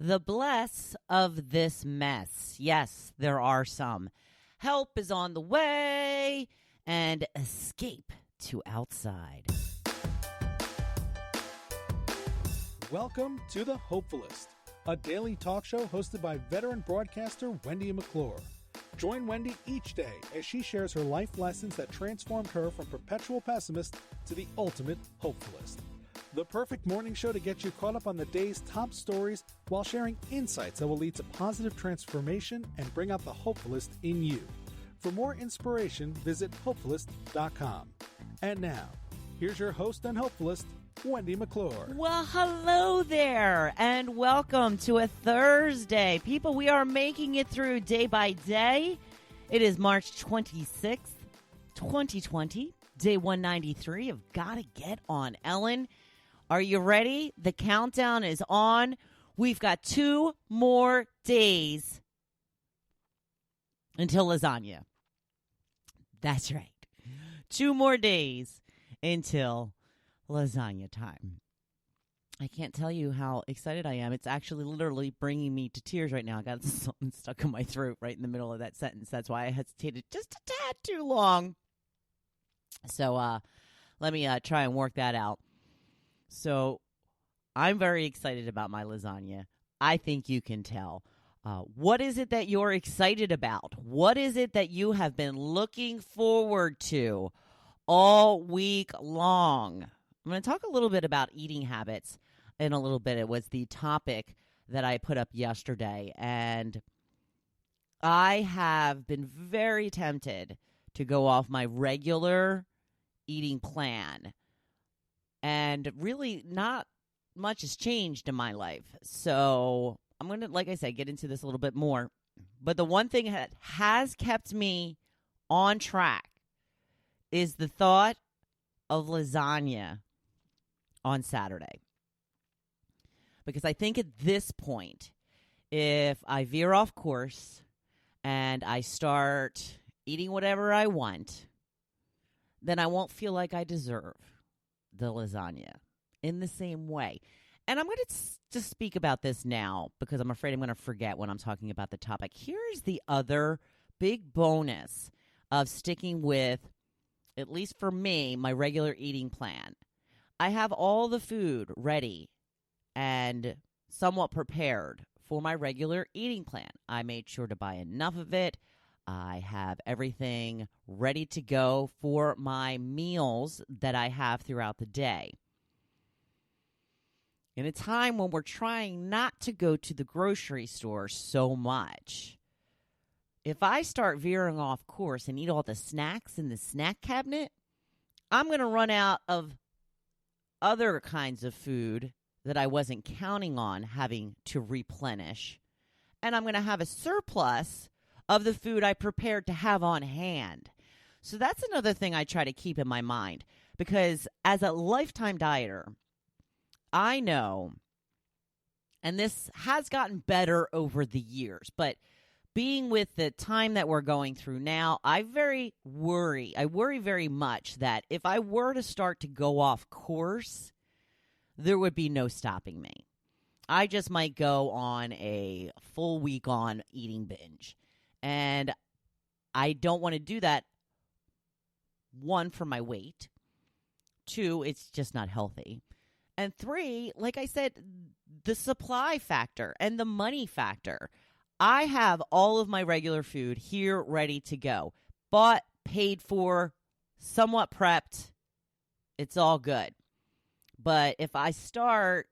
The bless of this mess. Yes, there are some. Help is on the way and escape to outside. Welcome to the Hopefulist, a daily talk show hosted by veteran broadcaster Wendy McClure. Join Wendy each day as she shares her life lessons that transformed her from perpetual pessimist to the ultimate hopefulist. The perfect morning show to get you caught up on the day's top stories while sharing insights that will lead to positive transformation and bring out the hopefulist in you. For more inspiration, visit Hopefulist.com. And now, here's your host and hopefulist, Wendy McClure. Well, hello there, and welcome to a Thursday. People, we are making it through day by day. It is March 26th, 2020, day 193 of Gotta Get On Ellen. Are you ready? The countdown is on. We've got 2 more days until lasagna. That's right. 2 more days until lasagna time. I can't tell you how excited I am. It's actually literally bringing me to tears right now. I got something stuck in my throat right in the middle of that sentence. That's why I hesitated just a tad too long. So let me try and work that out. So I'm very excited about my lasagna. I think you can tell. What is it that you're excited about? What is it that you have been looking forward to all week long? I'm going to talk a little bit about eating habits in a little bit. It was the topic that I put up yesterday, and I have been very tempted to go off my regular eating plan. And really not much has changed in my life. So I'm going to, like I said, get into this a little bit more. But the one thing that has kept me on track is the thought of lasagna on Saturday. Because I think at this point, if I veer off course and I start eating whatever I want, then I won't feel like I deserve the lasagna in the same way. And I'm going to just speak about this now because I'm afraid I'm going to forget when I'm talking about the topic. Here's the other big bonus of sticking with, at least for me, my regular eating plan. I have all the food ready and somewhat prepared for my regular eating plan. I made sure to buy enough of it. I have everything ready to go for my meals that I have throughout the day. In a time when we're trying not to go to the grocery store so much, if I start veering off course and eat all the snacks in the snack cabinet, I'm going to run out of other kinds of food that I wasn't counting on having to replenish. And I'm going to have a surplus of the food I prepared to have on hand. So that's another thing I try to keep in my mind, because as a lifetime dieter, I know, and this has gotten better over the years, but being with the time that we're going through now, I worry very much that if I were to start to go off course, there would be no stopping me. I just might go on a full week on eating binge. And I don't want to do that, 1, for my weight. 2, it's just not healthy. And 3, like I said, the supply factor and the money factor. I have all of my regular food here ready to go. Bought, paid for, somewhat prepped. It's all good. But if I start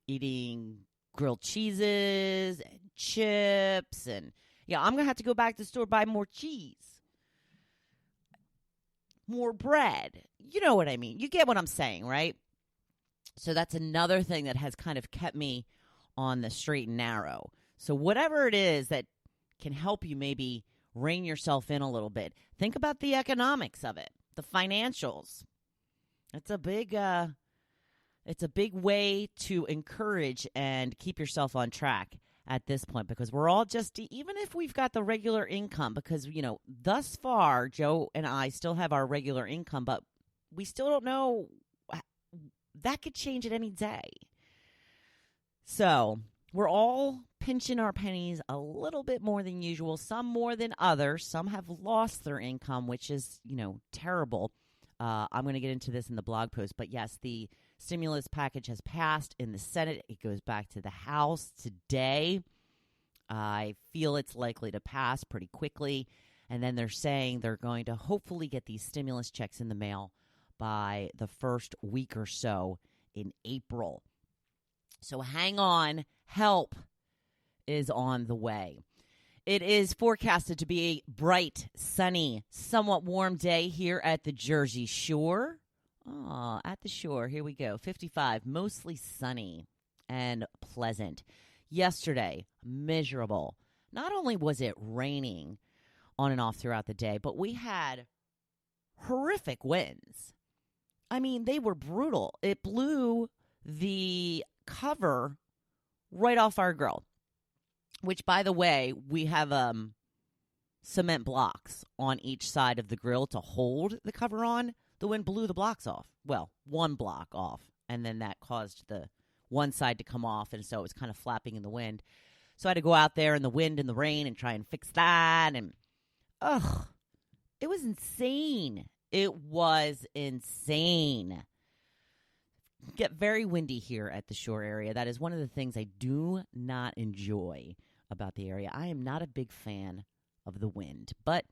eating grilled cheeses and chips and I'm going to have to go back to the store, buy more cheese, more bread. You know what I mean? You get what I'm saying, right? So that's another thing that has kind of kept me on the straight and narrow. So whatever it is that can help you maybe rein yourself in a little bit, think about the economics of it, the financials. It's a big way to encourage and keep yourself on track at this point, because we're all just, even if we've got the regular income, because, thus far, Joe and I still have our regular income, but we still don't know. That could change at any day. So we're all pinching our pennies a little bit more than usual, some more than others. Some have lost their income, which is, terrible. I'm going to get into this in the blog post. But yes, the stimulus package has passed in the Senate. It goes back to the House today. I feel it's likely to pass pretty quickly. And then they're saying they're going to hopefully get these stimulus checks in the mail by the first week or so in April. So hang on. Help is on the way. It is forecasted to be a bright, sunny, somewhat warm day here at the Jersey Shore. At the shore. Here we go. 55, mostly sunny and pleasant. Yesterday, miserable. Not only was it raining on and off throughout the day, but we had horrific winds. I mean, they were brutal. It blew the cover right off our grill, which, by the way, we have cement blocks on each side of the grill to hold the cover on. The wind blew the blocks off. Well, one block off, and then that caused the one side to come off, and so it was kind of flapping in the wind. So I had to go out there in the wind and the rain and try and fix that, and it was insane. It was insane. Get very windy here at the shore area. That is one of the things I do not enjoy about the area. I am not a big fan of the wind, but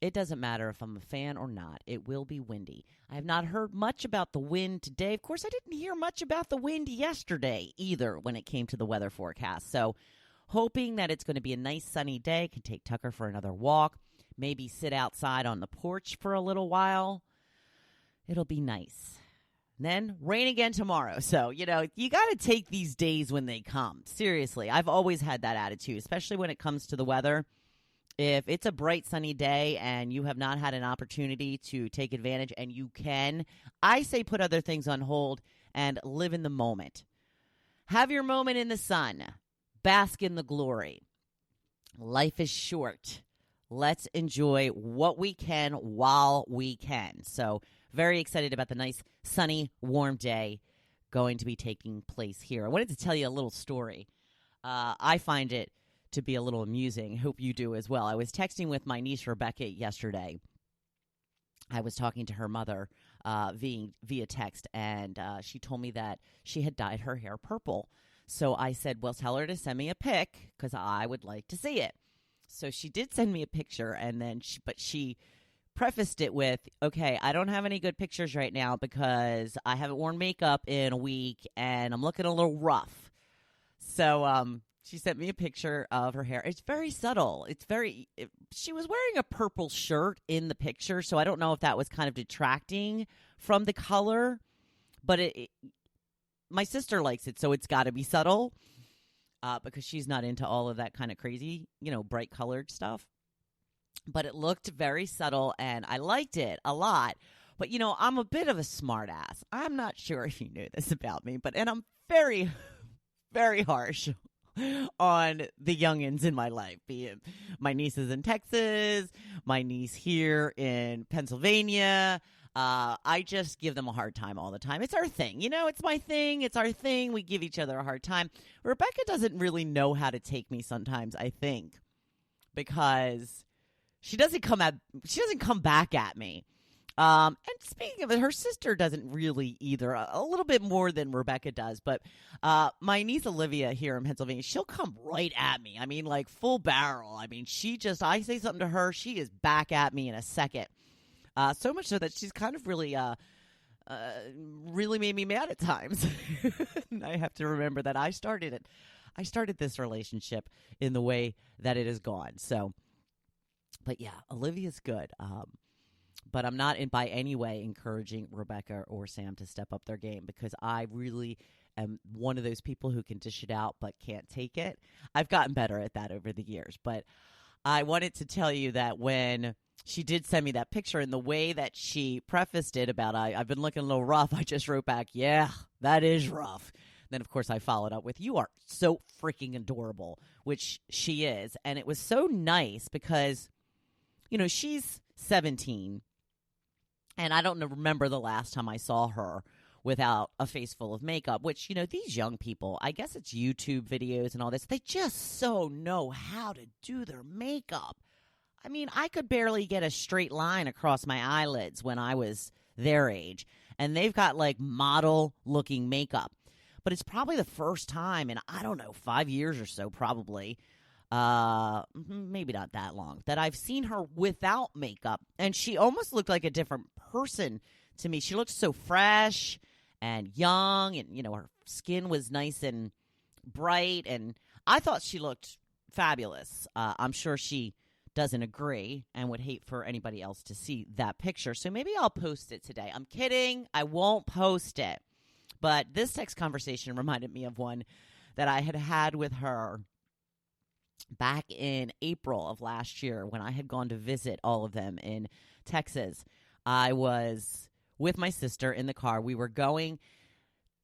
it doesn't matter if I'm a fan or not. It will be windy. I have not heard much about the wind today. Of course, I didn't hear much about the wind yesterday either when it came to the weather forecast. So hoping that it's going to be a nice sunny day. Can take Tucker for another walk. Maybe sit outside on the porch for a little while. It'll be nice. Then rain again tomorrow. So, you got to take these days when they come. Seriously, I've always had that attitude, especially when it comes to the weather. If it's a bright, sunny day and you have not had an opportunity to take advantage, and you can, I say put other things on hold and live in the moment. Have your moment in the sun. Bask in the glory. Life is short. Let's enjoy what we can while we can. So very excited about the nice, sunny, warm day going to be taking place here. I wanted to tell you a little story. I find it to be a little amusing. Hope you do as well. I was texting with my niece Rebecca yesterday. I was talking to her mother via text, and she told me that she had dyed her hair purple. So I said, well, tell her to send me a pic because I would like to see it. So she did send me a picture, and then she prefaced it with, okay, I don't have any good pictures right now because I haven't worn makeup in a week and I'm looking a little rough. So she sent me a picture of her hair. It's very subtle. She was wearing a purple shirt in the picture, so I don't know if that was kind of detracting from the color, but my sister likes it, so it's got to be subtle because she's not into all of that kind of crazy, bright colored stuff. But it looked very subtle, and I liked it a lot. But, I'm a bit of a smart ass. I'm not sure if you knew this about me, and I'm very, very harsh on the youngins in my life, be it my nieces in Texas, my niece here in Pennsylvania. I just give them a hard time all the time. It's our thing. It's my thing. It's our thing. We give each other a hard time. Rebecca doesn't really know how to take me sometimes, I think, because she doesn't come back at me. And speaking of it, her sister doesn't really either, a little bit more than Rebecca does. But my niece Olivia here in Pennsylvania, she'll come right at me. I mean, like full barrel. I mean, I say something to her, she is back at me in a second. So much so that she's kind of really made me mad at times. And I have to remember that I started it. I started this relationship in the way that it has gone. So, but yeah, Olivia's good. But I'm not by any way encouraging Rebecca or Sam to step up their game because I really am one of those people who can dish it out but can't take it. I've gotten better at that over the years. But I wanted to tell you that when she did send me that picture and the way that she prefaced it about I've been looking a little rough, I just wrote back, yeah, that is rough. Then, of course, I followed up with, you are so freaking adorable, which she is. And it was so nice because, she's 17. And I don't remember the last time I saw her without a face full of makeup, which, these young people, I guess it's YouTube videos and all this, they just so know how to do their makeup. I mean, I could barely get a straight line across my eyelids when I was their age, and they've got like model-looking makeup. But it's probably the first time in, I don't know, 5 years or so probably, maybe not that long, that I've seen her without makeup, and she almost looked like a different person to me. She looked so fresh and young, and, her skin was nice and bright, and I thought she looked fabulous. I'm sure she doesn't agree and would hate for anybody else to see that picture. So maybe I'll post it today. I'm kidding. I won't post it. But this text conversation reminded me of one that I had with her back in April of last year when I had gone to visit all of them in Texas. I was with my sister in the car. We were going.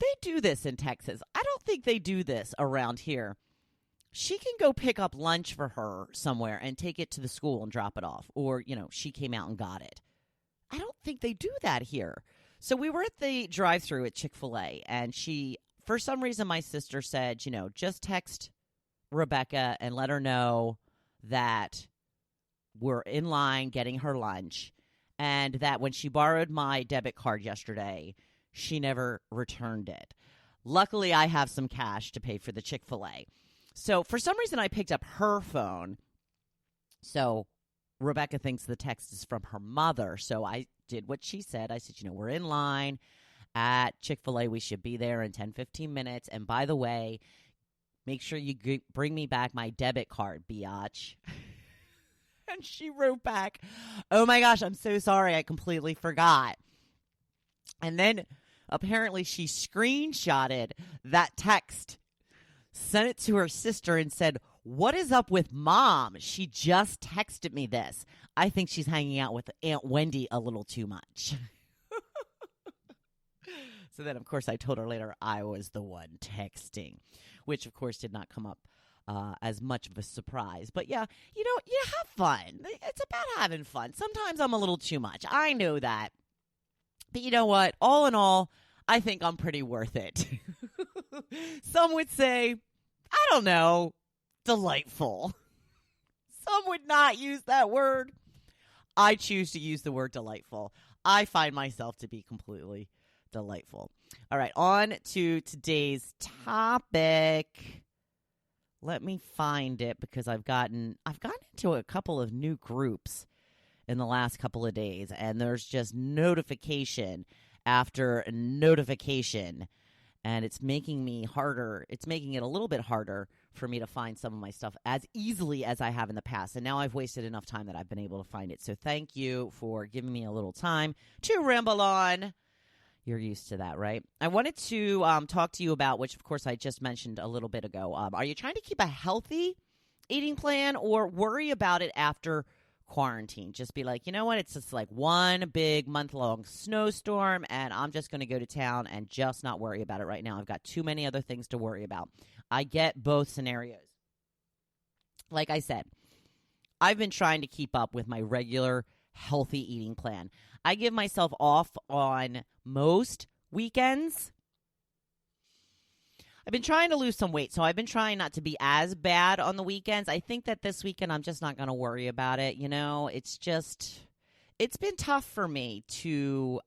They do this in Texas. I don't think they do this around here. She can go pick up lunch for her somewhere and take it to the school and drop it off. Or, she came out and got it. I don't think they do that here. So we were at the drive-thru at Chick-fil-A, and for some reason, my sister said, just text Rebecca and let her know that we're in line getting her lunch, and that when she borrowed my debit card yesterday, she never returned it. Luckily, I have some cash to pay for the Chick-fil-A. So for some reason, I picked up her phone. So Rebecca thinks the text is from her mother. So I did what she said. I said, we're in line at Chick-fil-A. We should be there in 10, 15 minutes. And by the way, make sure you bring me back my debit card, biatch. And she wrote back, oh my gosh, I'm so sorry. I completely forgot. And then apparently she screenshotted that text, sent it to her sister, and said, what is up with Mom? She just texted me this. I think she's hanging out with Aunt Wendy a little too much. So then, of course, I told her later I was the one texting, which, of course, did not come up as much of a surprise. But, yeah, you have fun. It's about having fun. Sometimes I'm a little too much. I know that. But you know what? All in all, I think I'm pretty worth it. Some would say, I don't know, delightful. Some would not use that word. I choose to use the word delightful. I find myself to be completely delightful. All right, on to today's topic. Let me find it because I've gotten into a couple of new groups in the last couple of days, and there's just notification after notification, and it's making me harder. It's making it a little bit harder for me to find some of my stuff as easily as I have in the past, and now I've wasted enough time that I've been able to find it. So thank you for giving me a little time to ramble on. You're used to that, right? I wanted to talk to you about, which of course I just mentioned a little bit ago. Are you trying to keep a healthy eating plan or worry about it after quarantine? Just be like, you know what? It's just like one big month-long snowstorm, and I'm just going to go to town and just not worry about it right now. I've got too many other things to worry about. I get both scenarios. Like I said, I've been trying to keep up with my regular healthy eating plan. I give myself off on most weekends. I've been trying to lose some weight, so I've been trying not to be as bad on the weekends. I think that this weekend I'm just not going to worry about it. It's been tough for me to,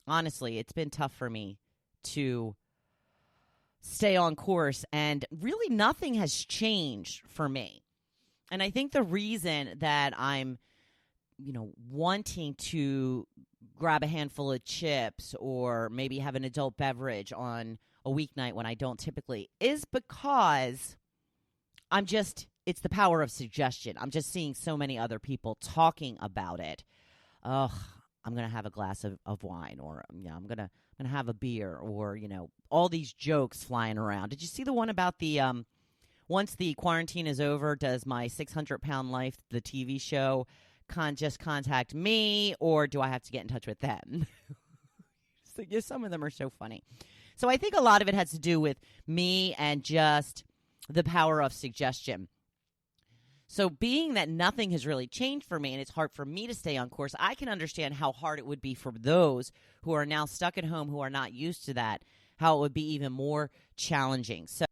honestly, it's been tough for me to stay on course, and really nothing has changed for me. And I think the reason that I'm, wanting to grab a handful of chips or maybe have an adult beverage on a weeknight when I don't typically is because it's the power of suggestion. I'm just seeing so many other people talking about it. I'm going to have a glass of wine, or I'm going to have a beer, or all these jokes flying around. Did you see the one about the once the quarantine is over, does my 600-pound life, the TV show, just contact me, or do I have to get in touch with them? So, some of them are so funny. So I think a lot of it has to do with me and just the power of suggestion. So being that nothing has really changed for me and it's hard for me to stay on course, I can understand how hard it would be for those who are now stuck at home, who are not used to that, how it would be even more challenging. So